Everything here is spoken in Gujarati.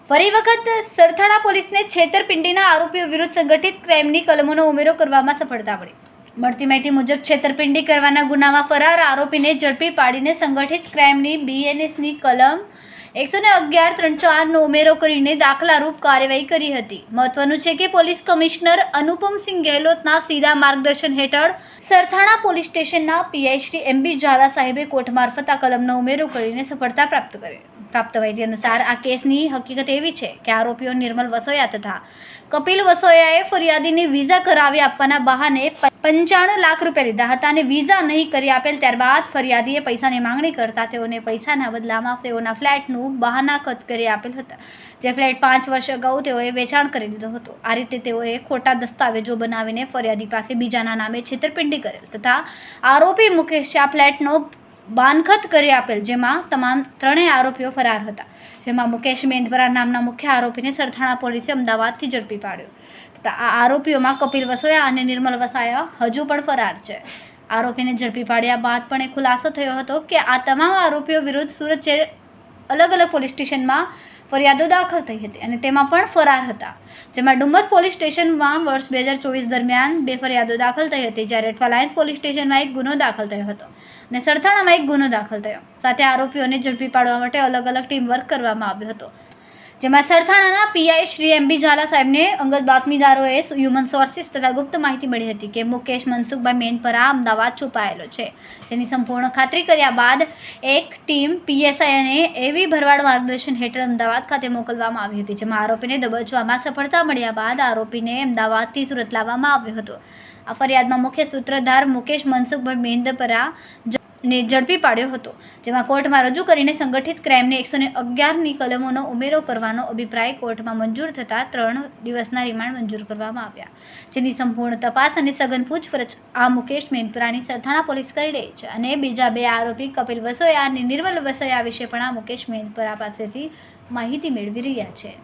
ફરી વખત સરથાણા પોલીસને છેતરપિંડીના આરોપીઓ વિરુદ્ધ સંગઠિત ક્રાઇમની કલમોનો ઉમેરો કરવામાં સફળતા મળી. મળતી માહિતી મુજબ છેતરપિંડી કરવાના ગુનામાં ફરાર આરોપીને ઝડપી પાડીને સંગઠિત ક્રાઇમની BNSની કલમ 111-304નો ઉમેરો કરીને દાખલારૂપ કાર્યવાહી કરી હતી. મહત્વનું છે કે પોલીસ કમિશનર અનુપમસિંહ ગેહલોતના સીધા માર્ગદર્શન હેઠળ સરથાણા પોલીસ સ્ટેશનના PI શ્રી MB ઝાલા સાહેબે કોર્ટ મારફત આ કલમનો ઉમેરો કરીને સફળતા પ્રાપ્ત કરી. પ્રાપ્ત માહિતી અનુસાર આ કેસની હકીકત એવી છે કે આરોપીઓ નિર્મલ વસોયા તથા કપિલ વસોયાએ ફરિયાદીને વિઝા કરાવી આપવાના બહાને 95 લાખ રૂપિયા લીધા હતા અને વિઝા નહીં કરી આપેલ. ત્યારબાદ ફરિયાદીએ પૈસાની માંગણી કરતા તેઓને પૈસાના બદલામાં તેઓના ફ્લેટનું બહાનાખત કરી આપેલ હતા, જે ફ્લેટ 5 વર્ષ અગાઉ તેઓએ વેચાણ કરી દીધો હતો. આ રીતે તેઓએ ખોટા દસ્તાવેજો બનાવીને ફરિયાદી પાસે બીજાના નામે છેતરપિંડી કરેલ તથા આરોપી મુકેશ આ ફ્લેટનો બાનખત કરી આપેલ, જેમાં તમામ ત્રણેય આરોપીઓ ફરાર હતા. જેમાં મુકેશ મેંદપરા નામના મુખ્ય આરોપીને સરથાણા પોલીસે અમદાવાદથી ઝડપી પાડ્યો તથા આ આરોપીઓમાં કપિલ વસોયા અને નિર્મલ વસાયા હજુ પણ ફરાર છે. આરોપીને ઝડપી પાડ્યા બાદ પણ એક ખુલાસો થયો હતો કે આ તમામ આરોપીઓ વિરુદ્ધ સુરત અલગ અલગ પોલીસ સ્ટેશનમાં ફરિયાદો દાખલ થઈ હતી અને તેમાં પણ ફરાર હતા. જેમાં ડુમસ પોલીસ સ્ટેશનમાં વર્ષ 2024 દરમિયાન 2 ફરિયાદો દાખલ થઈ હતી, જ્યારે એટવાલાઇન્સ પોલીસ સ્ટેશનમાં એક ગુનો દાખલ થયો હતો અને સરથાણામાં એક ગુનો દાખલ થયો. સાથે આરોપીઓને ઝડપી પાડવા માટે અલગ અલગ ટીમ વર્ક કરવામાં આવ્યો હતો, જેમાં સરથાણાના PI શ્રી MB ઝાલા સાહેબને અંગત બાતમીદારોએ હ્યુમન સોર્સિસ તથા ગુપ્ત માહિતી મળી હતી કે મુકેશ મનસુખભાઈ મેંદપરા અમદાવાદ છુપાયેલો છે. તેની સંપૂર્ણ ખાતરી કર્યા બાદ એક ટીમ PSI અને AV ભરવાડ માર્ગદર્શન હેઠળ અમદાવાદ ખાતે મોકલવામાં આવી હતી, જેમાં આરોપીને દબોચવામાં સફળતા મળ્યા બાદ આરોપીને અમદાવાદથી સુરત લાવવામાં આવ્યો હતો. આ ફરિયાદમાં મુખ્ય સૂત્રધાર મુકેશ મનસુખભાઈ મેંદપરા ને ઝડપી પાડ્યો હતો, જેમાં કોર્ટમાં રજૂ કરીને સંગઠિત ક્રાઇમની 111ની કલમોનો ઉમેરો કરવાનો અભિપ્રાય કોર્ટમાં મંજૂર થતાં 3 દિવસના રિમાન્ડ મંજૂર કરવામાં આવ્યા, જેની સંપૂર્ણ તપાસ અને સઘન પૂછપરછ આ મુકેશ મેંદપરાની સરથાણા પોલીસ કરી રહી છે. અને બીજા 2 આરોપી કપિલ વસોયા અને નિર્મલ વસોયા વિશે પણ આ મુકેશ મેંદપરા પાસેથી માહિતી મેળવી રહ્યા છે.